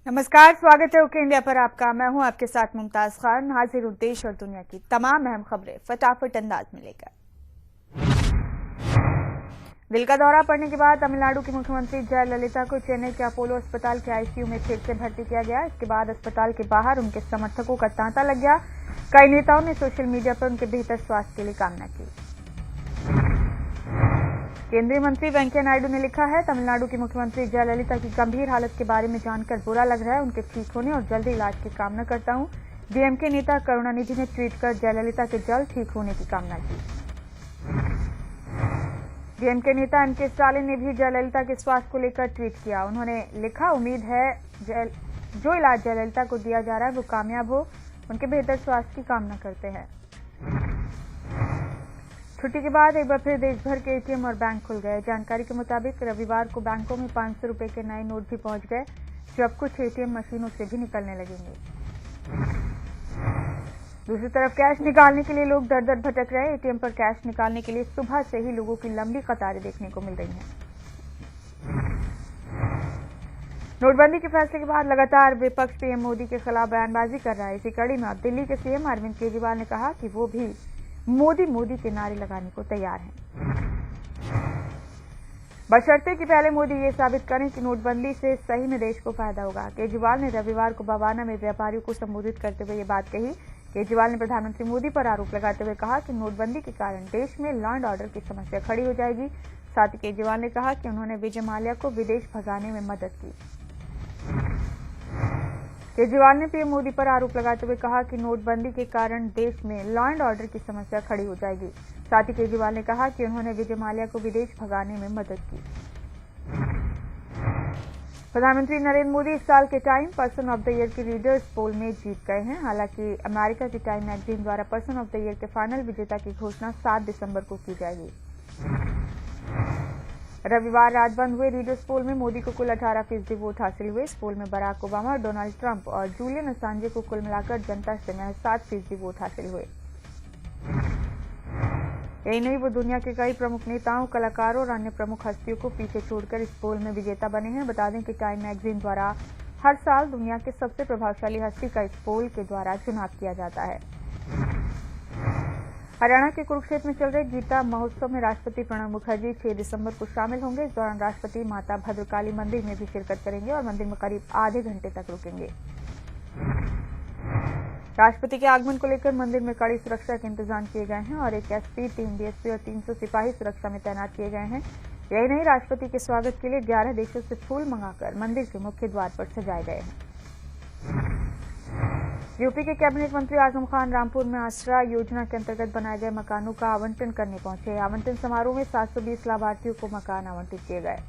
नमस्कार, स्वागत है ओके इंडिया पर आपका। मैं हूं आपके साथ मुमताज खान, हाजिर हूं देश और दुनिया की तमाम अहम खबरें फटाफट अंदाज में लेकर। दिल का दौरा पड़ने के बाद तमिलनाडु की मुख्यमंत्री जयललिता को चेन्नई के अपोलो अस्पताल के आईसीयू में फिर से भर्ती किया गया। इसके बाद अस्पताल के बाहर उनके समर्थकों का तांता लग गया। कई नेताओं ने सोशल मीडिया पर उनके बेहतर स्वास्थ्य के लिए कामना की। केंद्रीय मंत्री वेंकैया नायडू ने लिखा है, तमिलनाडु की मुख्यमंत्री जयललिता की गंभीर हालत के बारे में जानकर बुरा लग रहा है। उनके ठीक होने और जल्दी इलाज की कामना करता हूं। डीएमके नेता करुणानिधि ने ट्वीट कर जयललिता के जल्द ठीक होने की कामना की। डीएमके नेता एमके स्टालिन ने भी जयललिता के स्वास्थ्य को लेकर ट्वीट किया। उन्होंने लिखा, उम्मीद है जो इलाज जयललिता को दिया जा रहा है वो कामयाब हो। उनके बेहतर स्वास्थ्य की कामना करते हैं। छुट्टी के बाद एक बार फिर देश भर के एटीएम और बैंक खुल गए। जानकारी के मुताबिक रविवार को बैंकों में 500 रुपए के नए नोट भी पहुंच गए, जो अब कुछ एटीएम मशीनों से भी निकलने लगेंगे। दूसरी तरफ कैश निकालने के लिए लोग दर दर भटक रहे हैं। एटीएम पर कैश निकालने के लिए सुबह से ही लोगों की लंबी कतारें देखने को मिल रही हैं। नोटबंदी के फैसले के बाद लगातार विपक्ष पीएम मोदी के खिलाफ बयानबाजी कर रहा है। इसी कड़ी में अब दिल्ली के सीएम अरविंद केजरीवाल ने कहा कि वो भी मोदी मोदी के नारे लगाने को तैयार हैं, बशर्ते कि पहले मोदी ये साबित करें कि नोटबंदी से सही में देश को फायदा होगा। केजरीवाल ने रविवार को बवाना में व्यापारियों को संबोधित करते हुए ये बात कही। केजरीवाल ने प्रधानमंत्री मोदी पर आरोप लगाते हुए कहा कि नोटबंदी के कारण देश में लॉ एंड ऑर्डर की समस्या खड़ी हो जाएगी। साथ ही केजरीवाल ने कहा कि उन्होंने विजय माल्या को विदेश भगाने में मदद की। केजरीवाल ने पीएम मोदी पर आरोप लगाते हुए कहा कि नोटबंदी के कारण देश में लॉ एंड ऑर्डर की समस्या खड़ी हो जाएगी। साथ ही केजरीवाल ने कहा कि उन्होंने विजय माल्या को विदेश भगाने में मदद की। प्रधानमंत्री नरेंद्र मोदी इस साल के time person of the year की रीडर्स पोल में जीत गए हैं। हालांकि अमेरिका की टाइम मैगजीन द्वारा पर्सन ऑफ द ईयर के फाइनल विजेता की घोषणा 7 दिसंबर को की जाएगी। रविवार रात बंद हुए रीडर्स पोल में मोदी को कुल 18% वोट हासिल हुए। इस पोल में बराक ओबामा, डोनाल्ड ट्रंप और जूलियन असांजे को कुल मिलाकर जनता से महज 7% वोट हासिल हुए। यही नहीं, वो दुनिया के कई प्रमुख नेताओं, कलाकारों और अन्य प्रमुख हस्तियों को पीछे छोड़कर इस पोल में विजेता बने हैं। बता दें कि टाइम मैगजीन द्वारा हर साल दुनिया के सबसे प्रभावशाली हस्ती का इस पोल के द्वारा चुनाव किया जाता है। हरियाणा के कुरुक्षेत्र में चल रहे गीता महोत्सव में राष्ट्रपति प्रणब मुखर्जी 6 दिसंबर को शामिल होंगे। इस दौरान राष्ट्रपति माता भद्रकाली मंदिर में भी शिरकत करेंगे और मंदिर में करीब आधे घंटे तक रुकेंगे। राष्ट्रपति के आगमन को लेकर मंदिर में कड़ी सुरक्षा के इंतजाम किए गए हैं और एक एसपी, 3 डीएसपी और 300 सिपाही सुरक्षा में तैनात किए गए हैं। यही नहीं, राष्ट्रपति के स्वागत के लिए 11 देशों से फूल मंगाकर मंदिर के मुख्य द्वार पर सजाए गए हैं। यूपी के कैबिनेट मंत्री आजम खान रामपुर में आश्रय योजना के अंतर्गत बनाए गए मकानों का आवंटन करने पहुंचे। आवंटन समारोह में 720 लाभार्थियों को मकान आवंटित किए गए।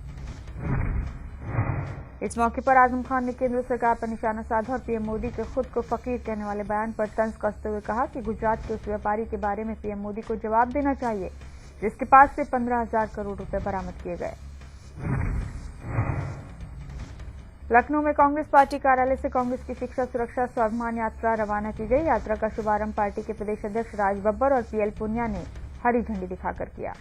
इस मौके पर आजम खान ने केंद्र सरकार पर निशाना साधा और पीएम मोदी के खुद को फकीर कहने वाले बयान पर तंज कसते हुए कहा कि गुजरात के उस व्यापारी के बारे में पीएम मोदी को जवाब देना चाहिए जिसके पास से 15,000 करोड़ रुपए बरामद किए गए। लखनऊ में कांग्रेस पार्टी कार्यालय से कांग्रेस की शिक्षा सुरक्षा स्वाभिमान यात्रा रवाना की गई। यात्रा का शुभारंभ पार्टी के प्रदेश अध्यक्ष राज बब्बर और पीएल पुनिया ने हरी झंडी दिखाकर किया।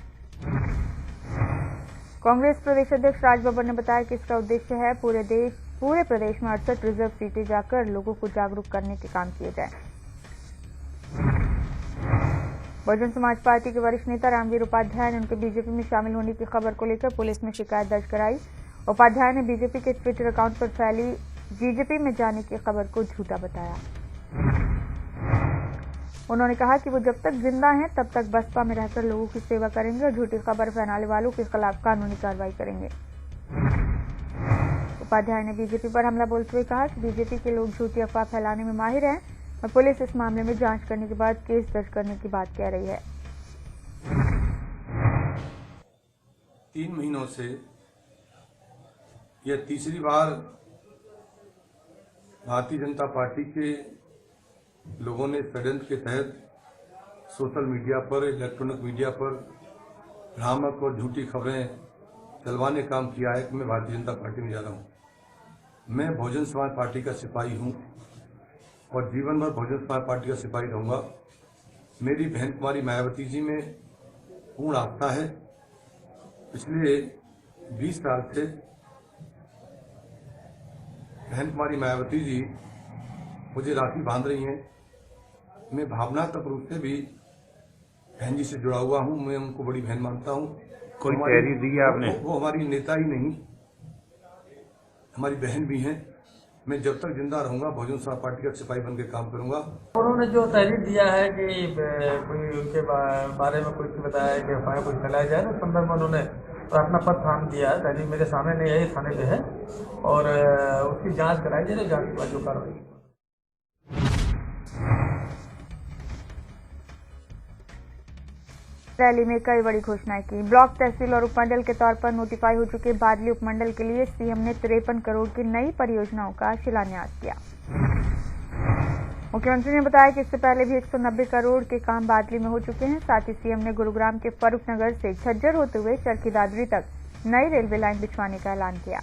कांग्रेस प्रदेश अध्यक्ष राज बब्बर ने बताया कि इसका उद्देश्य है पूरे प्रदेश में 68 रिजर्व सीटें जाकर लोगों को जागरूक करने के काम किए जाए। बहुजन समाज पार्टी के वरिष्ठ नेता रामवीर उपाध्याय ने उनके बीजेपी में शामिल होने की खबर को लेकर पुलिस में शिकायत दर्ज कराई। उपाध्याय ने बीजेपी के ट्विटर अकाउंट पर फैली बीजेपी में जाने की खबर को झूठा बताया। उन्होंने कहा कि वो जब तक जिंदा हैं तब तक बसपा में रहकर लोगों की सेवा करेंगे और झूठी खबर फैलाने वालों के खिलाफ कानूनी कार्रवाई करेंगे। उपाध्याय ने बीजेपी पर हमला बोलते हुए कहा कि बीजेपी के लोग झूठी अफवाह फैलाने में माहिर हैं और पुलिस इस मामले में जांच करने के बाद केस दर्ज करने की बात कह रही है। 3 महीनों से यह तीसरी बार भारतीय जनता पार्टी के लोगों ने षड्यंत्र के तहत सोशल मीडिया पर, इलेक्ट्रॉनिक मीडिया पर भ्रामक और झूठी खबरें चलवाने काम किया है कि मैं भारतीय जनता पार्टी में जा रहा हूँ। मैं बहुजन समाज पार्टी का सिपाही हूँ और जीवन भर बहुजन समाज पार्टी का सिपाही रहूँगा। मेरी बहन कुमारी मायावती जी में पूर्ण आस्था है। पिछले 20 साल से बहन कुमारी मायावती जी मुझे राखी बांध रही हैं। मैं भावनात्मक रूप से भी बहन जी से जुड़ा हुआ हूँ। मैं उनको बड़ी बहन मानता हूँ। कोई तैयारी दी है आपने? वो हमारी नेता ही नहीं, हमारी बहन भी हैं। मैं जब तक जिंदा रहूंगा बहुजन समाज पार्टी का सिपाही बनकर काम करूंगा। उन्होंने जो तहरीर दिया है कि कोई उनके बारे में कोई बताया है कि अफवाहें कुछ फैलाया जाए, उस संदर्भ में उन्होंने अपना पद थाम दिया है। तहरीर मेरे सामने नहीं है, थाने पे है और उसकी जांच कराई जाए, जांच के बाद जो कार्रवाई। रैली में कई बड़ी घोषणाएं की। ब्लॉक, तहसील और उपमंडल के तौर पर नोटिफाई हो चुके बादली उपमंडल के लिए सीएम ने 53 करोड़ की नई परियोजनाओं का शिलान्यास किया। मुख्यमंत्री ने बताया कि इससे पहले भी 190 करोड़ के काम बादली में हो चुके हैं। साथ ही सीएम ने गुरुग्राम के फरूखनगर से झज्जर होते हुए चरखी दादरी तक नई रेलवे लाइन बिछवाने का ऐलान किया।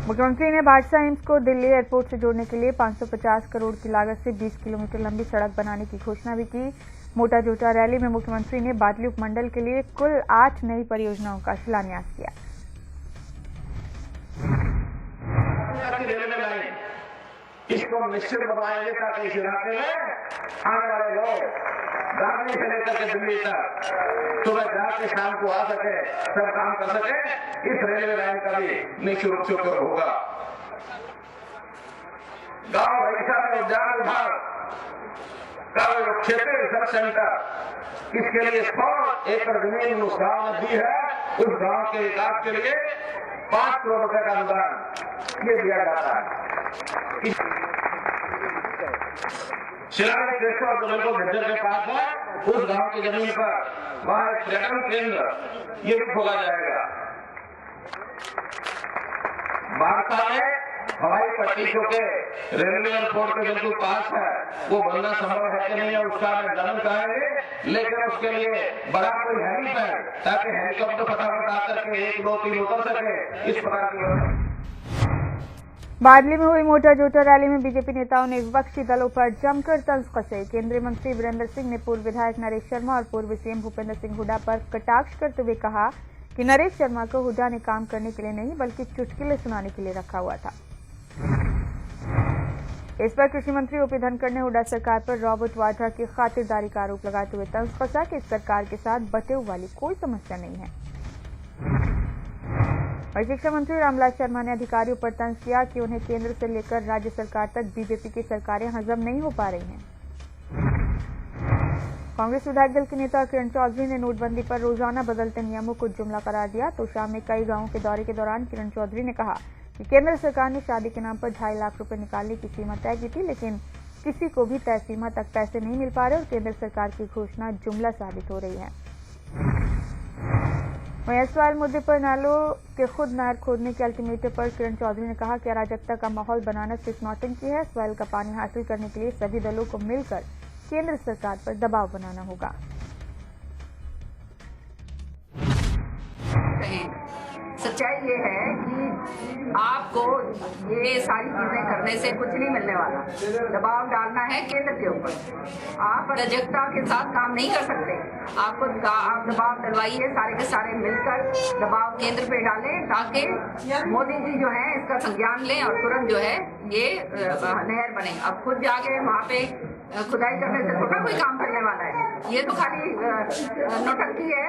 मुख्यमंत्री ने भाटसा एम्स को दिल्ली एयरपोर्ट से जोड़ने के लिए 550 करोड़ की लागत से 20 किलोमीटर लंबी सड़क बनाने की घोषणा भी की। मोटा जोटा रैली में मुख्यमंत्री ने बादली उपमंडल के लिए कुल 8 नई परियोजनाओं का शिलान्यास किया। इसको निश्चित बनाएंगे ताकि इस इलाके में आने वाले लोग दादरी से लेकर के दिल्ली तक सुबह जाकर शाम को आ सके, सब काम कर सके। इस रेलवे लाइन का भी निःशुल्क उपयोग होगा। गांव भैसा में उद्यान विभाग का क्षेत्रीय रिसर्च सेंटर, इसके लिए 100 एकड़ जमीन उस गांव में दी है। उस गांव के विकास के लिए 5 करोड़ रुपए का अनुदान ये दिया जाता है। शिलान्यास देखो तो बिल्कुल झज्जर के पास है, उस गांव की जमीन पर वहां एक पर्यटन केंद्र ये भी खोला जाएगा। वार्ता में हवाई पट्टी के रेलवे एयरपोर्ट के बिल्कुल पास है, वो बनना संभव है कि नहीं है उसका मैं जरूर कहेंगे, लेकिन उसके लिए बड़ा कोई हेलीपैड ताकि हेलीकॉप्टर फटाफट आकर के 1, 2, 3 उतर सके, इस प्रकार की। बादली में हुई मोटा जोटा रैली में बीजेपी नेताओं ने विपक्षी दलों पर जमकर तंज कसे। केंद्रीय मंत्री वीरेंद्र सिंह ने पूर्व विधायक नरेश शर्मा और पूर्व सीएम भूपेंद्र सिंह हुड्डा पर कटाक्ष करते हुए कहा कि नरेश शर्मा को हुड्डा ने काम करने के लिए नहीं बल्कि चुटकुले सुनाने के लिए रखा हुआ था। इस पर कृषि मंत्री ओपी धनखड़ ने हुड्डा सरकार पर रॉबर्ट वाड्रा की खातिरदारी का आरोप लगाते हुए तंज कसा कि इस सरकार के साथ बटेव वाली कोई समस्या नहीं है। और शिक्षा मंत्री रामलाल शर्मा ने अधिकारियों पर तंज किया कि उन्हें केंद्र से लेकर राज्य सरकार तक बीजेपी की सरकारें हजम नहीं हो पा रही हैं। कांग्रेस विधायक दल के नेता किरण चौधरी ने नोटबंदी पर रोजाना बदलते नियमों को जुमला करार दिया। तो शाम में कई गांवों के दौरे के दौरान किरण चौधरी ने कहा कि केंद्र सरकार ने शादी के नाम पर 2.5 लाख रुपए निकालने की सीमा तय की थी, लेकिन किसी को भी तय सीमा तक पैसे नहीं मिल पा रहे और केंद्र सरकार की घोषणा जुमला साबित हो रही है। वहीं सवाल मुद्दे पर नालों के खुद नहर खोदने के अल्टीमेटम पर किरण चौधरी ने कहा कि अराजकता का माहौल बनाना सिर्फ नौटंकी है। सवाल का पानी हासिल करने के लिए सभी दलों को मिलकर केंद्र सरकार पर दबाव बनाना होगा। सच्चाई ये है कि आपको ये सारी चीजें करने से कुछ नहीं मिलने वाला। दबाव डालना है केंद्र के ऊपर। आप अराजकता के साथ काम नहीं कर सकते। आप दबाव डलवाइए, सारे के सारे मिलकर दबाव केंद्र पे डालें ताकि मोदी जी जो है इसका संज्ञान लें और तुरंत जो है ये नहर बने। अब खुद जाके वहाँ पे खुदाई करने से थोड़ा कोई काम करने वाला है। ये तो खाली नौटंकी है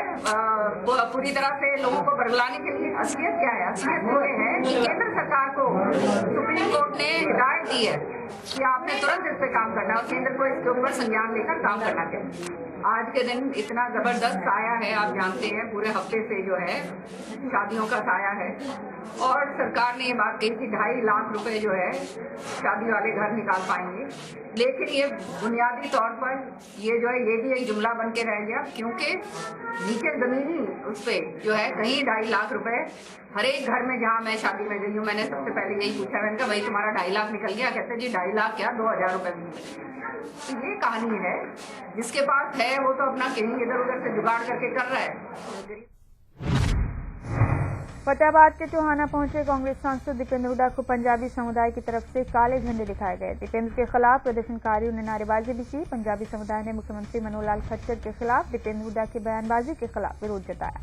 पूरी तरह से लोगों को बरगलाने के लिए। असलियत क्या है? असलियत वो है कि केंद्र सरकार को सुप्रीम कोर्ट ने हिदायत दी है कि आपने तुरंत इस पे काम करना और केंद्र को इसके ऊपर संज्ञान लेकर काम करना चाहिए। आज के दिन इतना जबरदस्त साया है, आप जानते हैं पूरे हफ्ते से जो है शादियों का साया है और सरकार ने ये बात कही कि 2.5 लाख रुपए जो है शादी वाले घर निकाल पाएंगे, लेकिन ये बुनियादी तौर पर ये जो है ये भी एक जुमला बन के रह गया, क्योंकि नीचे जमीनी उस पे जो है कहीं 2.5 लाख रुपए हर एक घर में। जहाँ मैं शादी में गई हूँ मैंने सबसे पहले यही पूछा, मैंने कहा भाई तुम्हारा 2.5 लाख निकल गया? कहते जी 2.5 लाख क्या 2,000 रुपए तो ये कहानी है। जिसके पास है वो तो अपना कहीं इधर उधर से जुगाड़ करके कर रहा है। फतेहाबाद के टोहाना पहुंचे कांग्रेस सांसद दीपेंद्र हुड्डा को पंजाबी समुदाय की तरफ से काले झंडे दिखाए गए। दीपेंद्र के खिलाफ प्रदर्शनकारियों ने नारेबाजी भी की। पंजाबी समुदाय ने मुख्यमंत्री मनोहर लाल खट्टर के खिलाफ दीपेंद्र हुड्डा की बयानबाजी के खिलाफ विरोध जताया।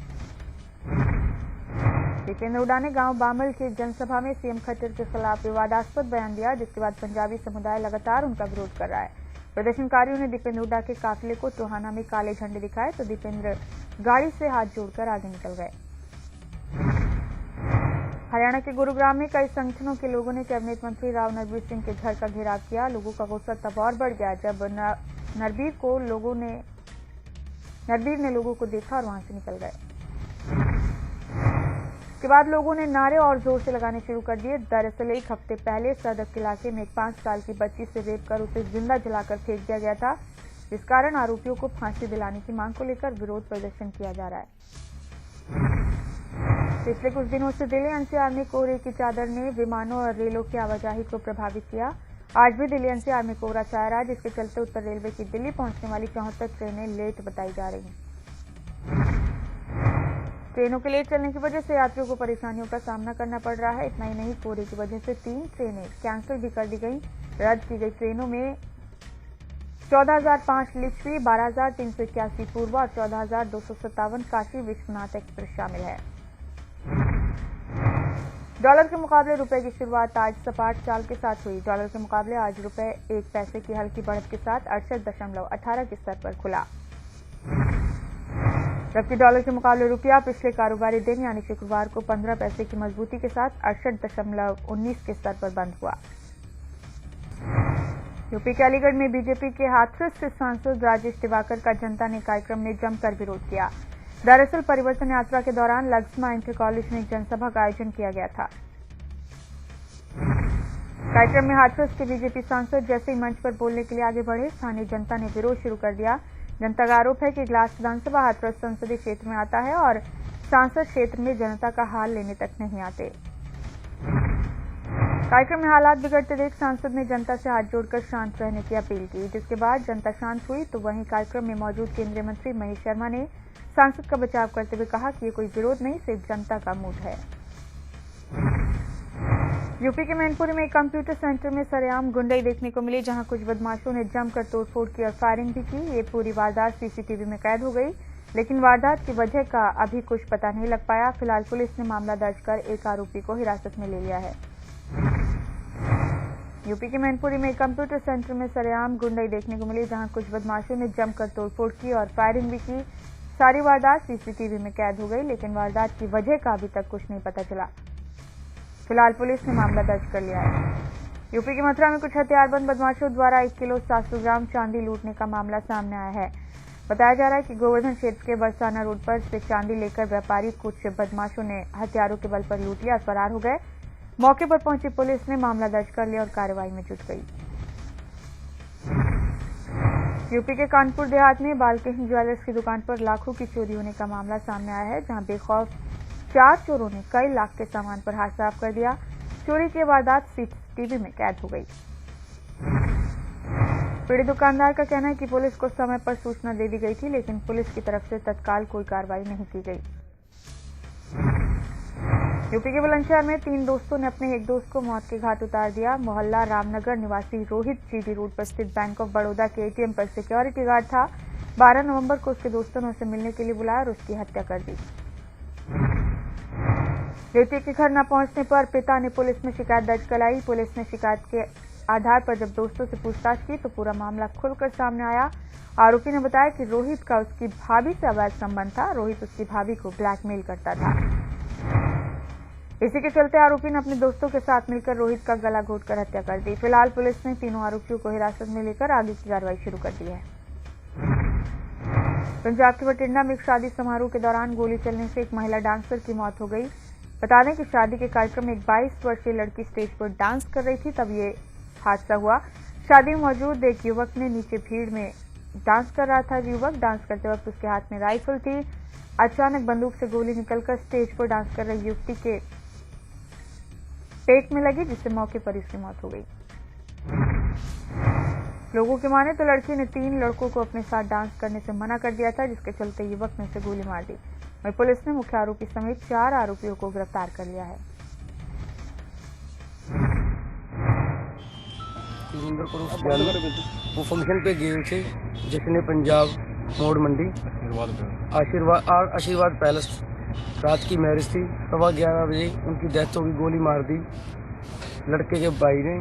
दीपेंद्र हुड्डा ने गांव बामल की जनसभा में सीएम खट्टर के खिलाफ विवादास्पद बयान दिया, जिसके बाद पंजाबी समुदाय लगातार उनका विरोध कर रहा है। प्रदर्शनकारियों ने दीपेंद्र हुड्डा के काफिले को टोहाना में काले झंडे दिखाए तो दीपेंद्र गाड़ी से हाथ जोड़कर आगे निकल गए। हरियाणा के गुरुग्राम में कई संगठनों के लोगों ने कैबिनेट मंत्री राव नरबीर सिंह के घर का घेराव किया। लोगों का गुस्सा तब और बढ़ गया जब नरबीर ने लोगों को देखा और वहां से निकल गए। इसके बाद लोगों ने नारे और जोर से लगाने शुरू कर दिए। दरअसल एक हफ्ते पहले सदक इलाके में एक 5 साल की बच्ची से रेप कर उसे जिंदा जलाकर फेंक दिया गया था, जिस कारण आरोपियों को फांसी दिलाने की मांग को लेकर विरोध प्रदर्शन किया जा रहा है। पिछले कुछ दिनों से दिल्ली एनसीआर में कोहरे की चादर ने विमानों और रेलों की आवाजाही को प्रभावित किया। आज भी दिल्ली एनसीआर में कोहरा छाया रहा, जिसके चलते उत्तर रेलवे की दिल्ली पहुंचने वाली 74 ट्रेनें लेट बताई जा रही हैं। ट्रेनों के लेट चलने की वजह से यात्रियों को परेशानियों का सामना करना पड़ रहा है। इतना ही नहीं, कोहरे की वजह से 3 ट्रेनें कैंसिल भी कर दी गई। रद्द की गई ट्रेनों में 14,005 लिच्छवी, 12,381 पूर्वा और 14,257 काशी विश्वनाथ एक्सप्रेस शामिल है। डॉलर के मुकाबले रुपए की शुरुआत आज सपाट चाल के साथ हुई। डॉलर के मुकाबले आज रुपए 1 पैसे की हल्की बढ़त के साथ 68.18 के स्तर पर खुला, जबकि डॉलर के मुकाबले रुपया पिछले कारोबारी दिन यानी शुक्रवार को 15 पैसे की मजबूती के साथ 68.19 के स्तर पर बंद हुआ। यूपी के अलीगढ़ में बीजेपी के हाथरस से सांसद राजेश दिवाकर का जनता ने कार्यक्रम में जमकर विरोध किया। दरअसल परिवर्तन यात्रा के दौरान लग्समा इंटर कॉलेज में एक जनसभा का आयोजन किया गया था। कार्यक्रम में हाथरस के बीजेपी सांसद जैसे ही मंच पर बोलने के लिए आगे बढ़े, स्थानीय जनता ने विरोध शुरू कर दिया। जनता का आरोप है कि ग्लास विधानसभा हाथरस संसदीय क्षेत्र में आता है और सांसद क्षेत्र में जनता का हाल लेने तक नहीं आते। कार्यक्रम में हालात बिगड़ते देख सांसद ने जनता से हाथ जोड़कर शांत रहने की अपील की, जिसके बाद जनता शांत हुई। तो वहीं कार्यक्रम में मौजूद केंद्रीय मंत्री महेश शर्मा ने सांसद का बचाव करते हुए कहा कि ये कोई विरोध नहीं, सिर्फ जनता का मूड है। यूपी के मैनपुरी में एक कंप्यूटर सेंटर में सरेआम गुंडई देखने को मिली, जहां कुछ बदमाशों ने जमकर तोड़फोड़ की और फायरिंग भी की। ये पूरी वारदात सीसीटीवी में कैद हो गई, लेकिन वारदात की वजह का अभी कुछ पता नहीं लग पाया। फिलहाल पुलिस ने मामला दर्ज कर एक आरोपी को हिरासत में ले लिया है। यूपी के मैनपुरी में एक कंप्यूटर सेंटर में सरेआम गुंडई देखने को मिली, जहां कुछ बदमाशों ने जमकर तोड़फोड़ की और फायरिंग भी की। सारी वारदात सीसीटीवी में कैद हो गई, लेकिन वारदात की वजह का अभी तक कुछ नहीं पता चला। फिलहाल पुलिस ने मामला दर्ज कर लिया है। यूपी के मथुरा में कुछ हथियारबंद बदमाशों द्वारा 1 किलो 700 ग्राम चांदी लूटने का मामला सामने आया है। बताया जा रहा है कि गोवर्धन क्षेत्र के बरसाना रोड पर से चांदी लेकर व्यापारी कुछ बदमाशों ने हथियारों के बल पर लूट लिया और फरार हो गए। मौके पर पहुंची पुलिस ने मामला दर्ज कर लिया और कार्रवाई में जुट गई। यूपी के कानपुर देहात में बालकृष्ण ज्वेलर्स की दुकान पर लाखों की चोरी होने का मामला सामने आया है, जहां बेखौफ 4 चोरों ने कई लाख के सामान पर हाथ साफ कर दिया। चोरी की वारदात सीसीटीवी में कैद हो गई। पीड़ित दुकानदार का कहना है कि पुलिस को समय पर सूचना दे दी गई थी, लेकिन पुलिस की तरफ से तत्काल कोई कार्रवाई नहीं की गई। यूपी के बुलंदशहर में 3 दोस्तों ने अपने एक दोस्त को मौत के घाट उतार दिया। मोहल्ला रामनगर निवासी रोहित जीडी रोड पर स्थित बैंक ऑफ बड़ौदा के एटीएम पर सिक्योरिटी गार्ड था। 12 नवंबर को उसके दोस्तों ने उसे मिलने के लिए बुलाया और उसकी हत्या कर दी। बेटे के घर न पहुंचने पर पिता ने पुलिस में शिकायत दर्ज कराई। पुलिस ने शिकायत के आधार पर जब दोस्तों से पूछताछ की तो पूरा मामला खुलकर सामने आया। आरोपी ने बताया कि रोहित का उसकी भाभी से अवैध संबंध था। रोहित उसकी भाभी को ब्लैकमेल करता था। इसी के चलते आरोपी ने अपने दोस्तों के साथ मिलकर रोहित का गला घोटकर हत्या कर दी। फिलहाल पुलिस ने तीनों आरोपियों को हिरासत में लेकर आगे की कार्रवाई शुरू कर दी है। पंजाब के बठिंडा में एक शादी समारोह के दौरान गोली चलने से एक महिला डांसर की मौत हो गई। बता दें कि शादी के कार्यक्रम में एक 22 वर्षीय लड़की स्टेज पर डांस कर रही थी, तब ये हादसा हुआ। शादी में मौजूद एक युवक ने नीचे भीड़ में डांस कर रहा था। युवक डांस करते वक्त उसके हाथ में राइफल थी। अचानक बंदूक से गोली निकलकर स्टेज पर डांस कर रही युवती के पेट में लगी, जिससे मौके पर इसकी मौत हो गई। लोगों की माने तो लड़की ने 3 लड़कों को अपने साथ डांस करने से मना कर दिया था, जिसके चलते युवक ने उसे गोली मार दी। वहीं पुलिस ने मुख्य आरोपी समेत 4 आरोपियों को गिरफ्तार कर लिया है। वो फंक्शन पे गए थे जिसने पंजाब मोड़ मंडी आशीर्वाद पैलेस। रात की मैरिज थी, 11:15 बजे उनकी डेथ हो गई, गोली मार दी लड़के के भाई ने,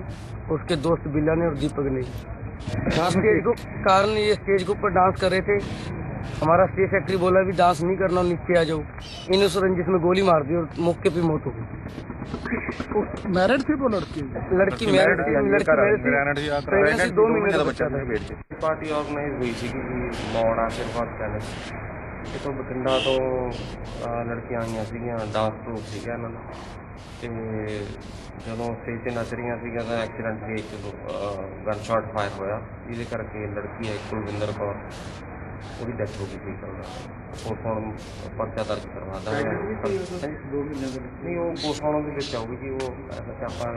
उसके दोस्त बिल्ला ने और दीपक ने। कारण ये स्टेज के ऊपर डांस कर रहे थे, हमारा स्टेज सेक्रेटरी बोला भी डांस नहीं करना, नीचे आ जाओ। इन उस रंजिश में गोली मार दी और मौके पे मौत हो गई। मैरिड थी वो लड़की मैरिड थी, 2 महीने का बच्चा था। पार्टी ऑर्गेनाइज हुई थी कि मौड़ आशीर्वाद पैलेस तो बठिंडा तो लड़कियां आईਆਂ ਸੀਗੀਆਂ, डांस प्रूफ ਸੀਗਾ ਇਹਨਾਂ ਦਾ। ਤੇ ਜਦੋਂ ਸਟੇਜ ਤੇ ਨੱਚ ਰਹੀਆਂ ਸੀਗੀਆਂ ਤਾਂ ਐਕਸੀਡੈਂਟਲੀ ਇੱਕ ਗਨ ਸ਼ਾਟ ਫਾਇਰ ਹੋਇਆ, ਜਿਹਦੇ ਕਰਕੇ ਲੜਕੀ ਹੈ ਕੁਲਵਿੰਦਰ ਕੌਰ, ਉਹਦੀ ਡੈਥ ਹੋ ਗਈ ਸੀ। ਪੋਸਟਮਾਰਟਮ ਪਰਚਾ ਦਰਜ ਕਰਵਾਤਾ ਹੈ। 2 ਮਹੀਨੇ ਨਹੀਂ, ਉਹ ਪੋਸਟਮਾਰਟਮ ਦੇ ਵਿੱਚ ਆਊਗੀ ਜੀ। ਉਹ ਆਪਾਂ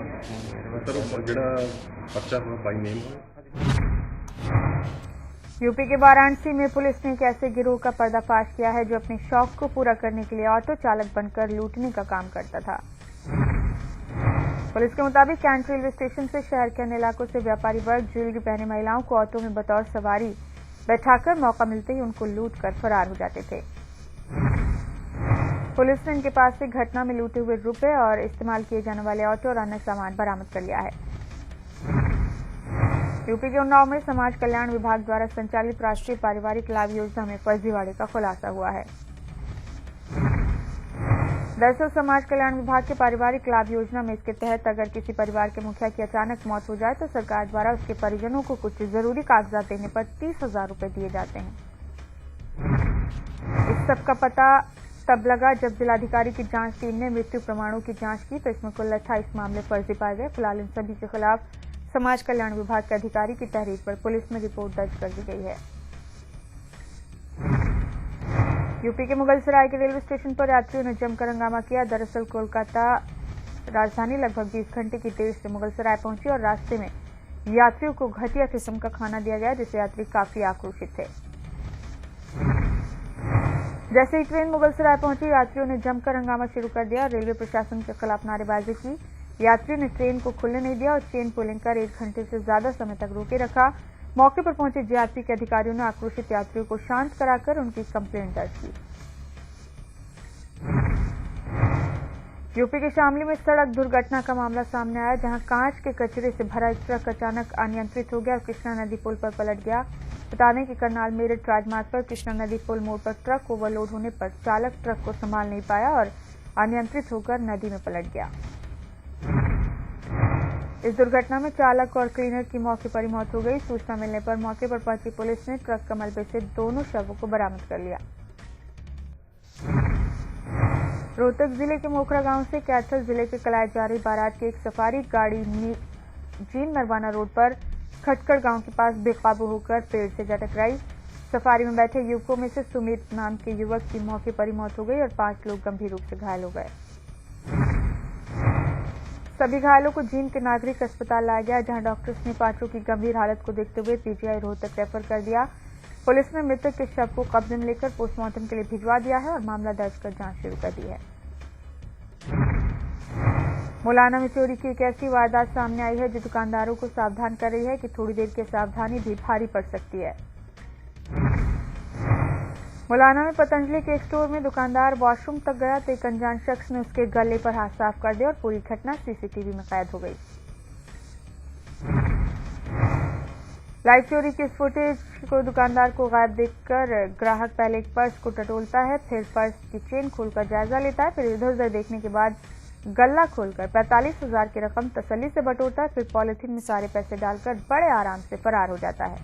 ਜਿਹੜਾ ਪਰਚਾ ਹੋਇਆ ਬਾਈ ਨੇਮ। यूपी के वाराणसी में पुलिस ने एक ऐसे गिरोह का पर्दाफाश किया है जो अपने शौक को पूरा करने के लिए ऑटो चालक बनकर लूटने का काम करता था। पुलिस के मुताबिक कैंट रेलवे स्टेशन से शहर के अन्य इलाकों से व्यापारी वर्ग ज्वेलरी पहने महिलाओं को ऑटो में बतौर सवारी बैठाकर मौका मिलते ही उनको लूट कर फरार हो जाते थे। पुलिस ने इनके पास से घटना में लूटे हुए रुपए और इस्तेमाल किए जाने वाले ऑटो और अन्य सामान बरामद कर लिया है। यूपी के उन्नाव में समाज कल्याण विभाग द्वारा संचालित राष्ट्रीय पारिवारिक लाभ योजना में फर्जीवाड़े का खुलासा हुआ है। दरअसल समाज कल्याण विभाग के पारिवारिक लाभ योजना में इसके तहत अगर किसी परिवार के मुखिया की अचानक मौत हो जाए तो सरकार द्वारा उसके परिजनों को कुछ जरूरी कागजात देने पर 30,000 रुपए दिए जाते हैं। इस सब का पता तब लगा जब जिलाधिकारी की जांच टीम ने मृत्यु प्रमाणों की जांच की तो इसमें कुल 28 मामले फर्जी पाए गए। फिलहाल इन सभी के खिलाफ समाज कल्याण विभाग के अधिकारी की तहरीर पर पुलिस में रिपोर्ट दर्ज कर दी गई है। यूपी के मुगलसराय के रेलवे स्टेशन पर यात्रियों ने जमकर हंगामा किया। दरअसल कोलकाता राजधानी लगभग 20 घंटे की देर से मुगलसराय पहुंची और रास्ते में यात्रियों को घटिया किस्म का खाना दिया गया, जिससे यात्री काफी आक्रोशित थे। जैसे ही ट्रेन मुगलसराय पहुंची यात्रियों ने जमकर हंगामा शुरू कर दिया। रेलवे प्रशासन के खिलाफ नारेबाजी की। यात्रियों ने ट्रेन को खुलने नहीं दिया और चेन पुलिंग कर 1 घंटे से ज्यादा समय तक रोके रखा। मौके पर पहुंचे जीआरपी के अधिकारियों ने आक्रोशित यात्रियों को शांत कराकर उनकी कंप्लेंट दर्ज की। यूपी के शामली में सड़क दुर्घटना का मामला सामने आया, जहां कांच के कचरे से भरा एक ट्रक अचानक अनियंत्रित हो गया और कृष्णा नदी पुल पर पलट गया। बता दें कि करनाल मेरठ राजमार्ग पर कृष्णा नदी पुल मोड़ पर ट्रक ओवरलोड होने पर चालक ट्रक को संभाल नहीं पाया और अनियंत्रित होकर नदी में पलट गया। इस दुर्घटना में चालक और क्लीनर की मौके पर ही मौत हो गई। सूचना मिलने पर मौके पर पहुंची पुलिस ने ट्रक के मलबे से दोनों शवों को बरामद कर लिया। रोहतक जिले के मोखरा गांव से कैथल जिले के कलाय जा रही बारात की एक सफारी गाड़ी जीन नरवाना रोड पर खटकड़ गांव के पास बेकाबू होकर पेड़ से जा टकराई। सफारी में बैठे युवकों में से सुमित नाम के युवक की मौके पर ही मौत हो गई और 5 लोग गंभीर रूप से घायल हो गए। सभी घायलों को जींद के नागरिक अस्पताल लाया गया, जहां डॉक्टर्स ने पांचों की गंभीर हालत को देखते हुए पीजीआई रोहतक रेफर कर दिया। पुलिस ने मृतक के शव को कब्जे में लेकर पोस्टमार्टम के लिए भिजवा दिया है और मामला दर्ज कर जांच शुरू कर दी है। मुलाना में चोरी की एक ऐसी वारदात सामने आई है जो दुकानदारों को सावधान कर रही है कि थोड़ी देर की सावधानी भी भारी पड़ सकती है। मुलाना में पतंजलि के एक स्टोर में दुकानदार वॉशरूम तक गया तो एक अनजान शख्स ने उसके गले पर हाथ साफ कर दिया और पूरी घटना सीसीटीवी में कैद हो गई। लाइव चोरी की इस फुटेज को दुकानदार को गायब देखकर ग्राहक पहले एक पर्स को टटोलता है, फिर पर्स की चेन खोलकर जायजा लेता है, फिर इधर उधर देखने के बाद गल्ला खोलकर 45,000 की रकम तसल्ली से बटोरता है, फिर पॉलिथीन में सारे पैसे डालकर बड़े आराम से फरार हो जाता है।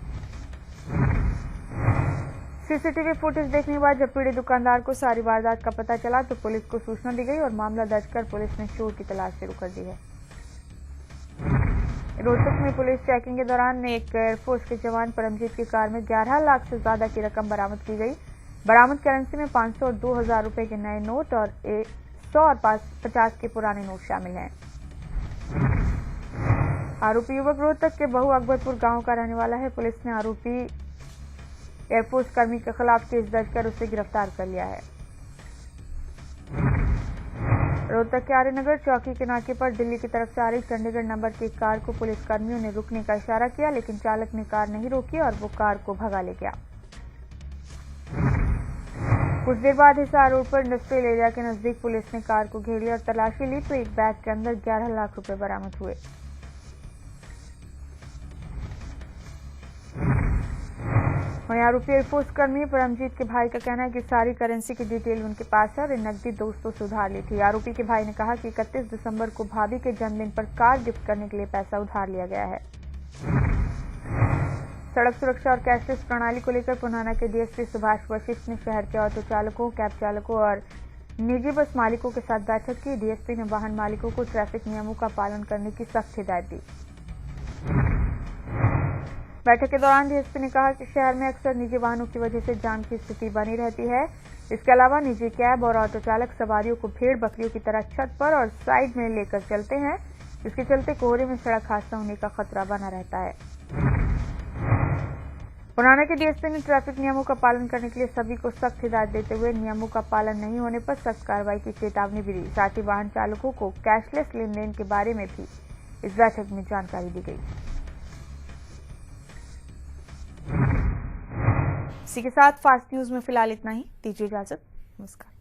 सीसीटीवी फुटेज देखने के बाद जब पीड़ित दुकानदार को सारी वारदात का पता चला तो पुलिस को सूचना दी गई और मामला दर्ज कर पुलिस ने चोर की तलाश शुरू कर दी है। रोहतक में पुलिस चेकिंग के दौरान एक एयरफोर्स के जवान परमजीत की कार में 11 लाख से ज्यादा की रकम बरामद की गई। बरामद करेंसी में 500 और 2,000 रुपए के नए नोट और 100 और 50 के पुराने नोट शामिल हैं। आरोपी युवक रोहतक के बहु अकबरपुर गांव का रहने वाला है। पुलिस ने आरोपी एयरफोर्स कर्मी के खिलाफ केस दर्ज कर उसे गिरफ्तार कर लिया है। रोहतक के आर्यनगर चौकी के नाके पर दिल्ली की तरफ से आ रही चंडीगढ़ नंबर की कार को पुलिस कर्मियों ने रुकने का इशारा किया, लेकिन चालक ने कार नहीं रोकी और वो कार को भगा ले गया। कुछ देर बाद हिसार रोड पर इंडस्ट्रियल एरिया के नजदीक पुलिस ने कार को घेर लिया और तलाशी ली तो एक बैग के अंदर 11 लाख रुपए बरामद हुए। वहीं आरोपी एयरफोर्स कर्मी परमजीत के भाई का कहना है कि सारी करेंसी की डिटेल उनके पास है और नकदी दोस्तों से उधार ली थी। आरोपी के भाई ने कहा कि 31 दिसंबर को भाभी के जन्मदिन पर कार गिफ्ट करने के लिए पैसा उधार लिया गया है। सड़क सुरक्षा और कैशलेस प्रणाली को लेकर पुनाना के डीएसपी सुभाष वशिष्ठ ने शहर के ऑटो चालकों, कैब चालकों और निजी बस मालिकों के साथ बैठक की। डीएसपी ने वाहन मालिकों को ट्रैफिक नियमों का पालन करने की सख्त हिदायत दी। बैठक के दौरान डीएसपी ने कहा कि शहर में अक्सर निजी वाहनों की वजह से जाम की स्थिति बनी रहती है। इसके अलावा निजी कैब और ऑटो चालक सवारियों को भेड़ बकरियों की तरह छत पर और साइड में लेकर चलते हैं, जिसके चलते कोहरे में सड़क हादसा होने का खतरा बना रहता है। पुराना के डीएसपी ने ट्रैफिक नियमों का पालन करने के लिए सभी को सख्त हिदायत देते हुए नियमों का पालन नहीं होने पर सख्त कार्रवाई की चेतावनी भी दी। साथ ही वाहन चालकों को कैशलेस लेन देन के बारे में भी इस बैठक में जानकारी दी गई। इसी के साथ फास्ट न्यूज में फिलहाल इतना ही। दीजिए इजाजत। नमस्कार।